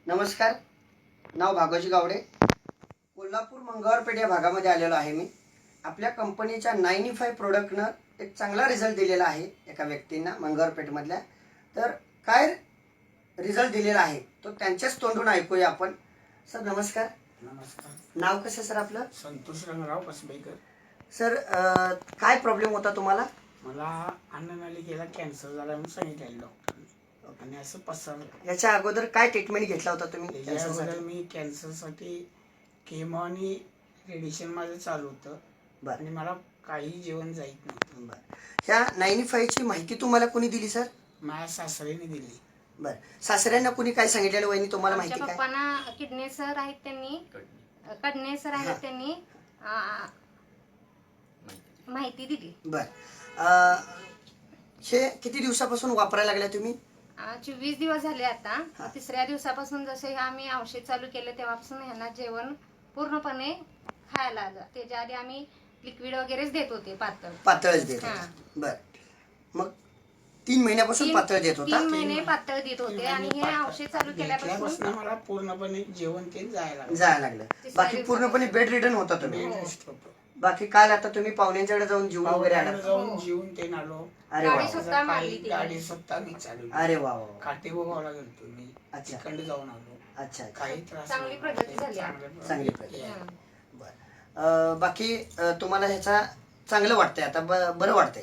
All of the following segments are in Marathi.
नमस्कार. नाव भागोजी गावडे. कोल्हापूर मंगळवारपेठ या भागामध्ये आलेलो आहे मी. आपल्या कंपनीच्या 95 प्रोडक्टनं एक चांगला रिझल्ट दिलेला आहे एका व्यक्तींना मंगळवारपेठमधल्या. तर काय रिझल्ट दिलेला आहे तो त्यांच्याच तोंडून ऐकूया आपण. सर नमस्कार. नमस्कार. नाव कसं सर आपलं? संतोष रंगराव कसबेकर. सर काय प्रॉब्लेम होता तुम्हाला? मला अन्ननलिकेला कॅन्सर झाला म्हणून सांगितलेलं डॉक्टरने आणि असं पसरलं. याच्या अगोदर काय ट्रीटमेंट घेतला होता तुम्ही त्याच्याबद्दल कॅन्सरसाठी? मी कॅन्सरसाठी केमो आणि रेडिएशन माझं चालू होतं. बरं आणि मला काही जेवण जात नव्हतं. बरं. ह्या 95 ची माहिती तुम्हाला कोणी दिली सर? माझ्या सासऱ्याने दिली. बरं. सासऱ्यांना कोणी काय सांगितलेलं वहिनी तुम्हाला माहिती आमच्या काय? पप्पांना किडनी सर आहेत त्यांनी कडणे सर आहेत त्यांनी माहिती दिली. बर. हे किती दिवसापासून वापरायला लागल्या तुम्ही? 24 दिवस झाले आता. तिसऱ्या दिवसापासून जसे आम्ही औषध चालू केलं तेव्हापासून ह्यांना जेवण पूर्णपणे खायला आलं. त्याच्या आधी आम्ही लिक्विड वगैरेच देत होते पातळच देत होता. बर. मग 3 महिन्यापासून पातळ देत होता? 3 महिने पातळ देत होते आणि हे औषध चालू केल्यापासून मला पूर्णपणे जेवण ते जायला लागलं. बाकी पूर्णपणे बेड रिडन होता तुम्ही? लागलं. बाकी काल आता तुम्ही पाहुण्यांच्याकडे जाऊन जीवन वगैरे आला? जाऊन जीवन ते आलो. अरे वा. गाडी स्वतः मी चालवली. अरे वा. काटे बघावला गेलतो मी. अच्छा. तिकडे जाऊन आलो. अच्छा. काही त्रास चांगली प्रगती झाली. चांगली प्रगती. बर. बाकी तुम्हाला ह्याचा चांगलं वाटतंय आता? बरं वाटतंय?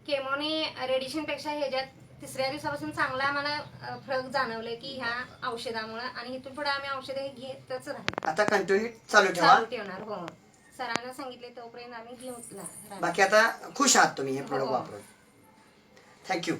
केमोने रेडिएशन पेक्षा ह्याच्यात तिसऱ्या दिवसापासून चांगला आम्हाला फरक जाणवलाय की ह्या औषधामुळे. आणि इथून पुढे आम्ही औषधे घेतच राहणार. आता कंटिन्यू चालू ठेवा. ठेवणार. हो, सरांना सांगितले तोपर्यंत आम्ही घेऊन. बाकी आता खुश आहात तुम्ही हे प्रोडक्ट वापरून? थँक्यू.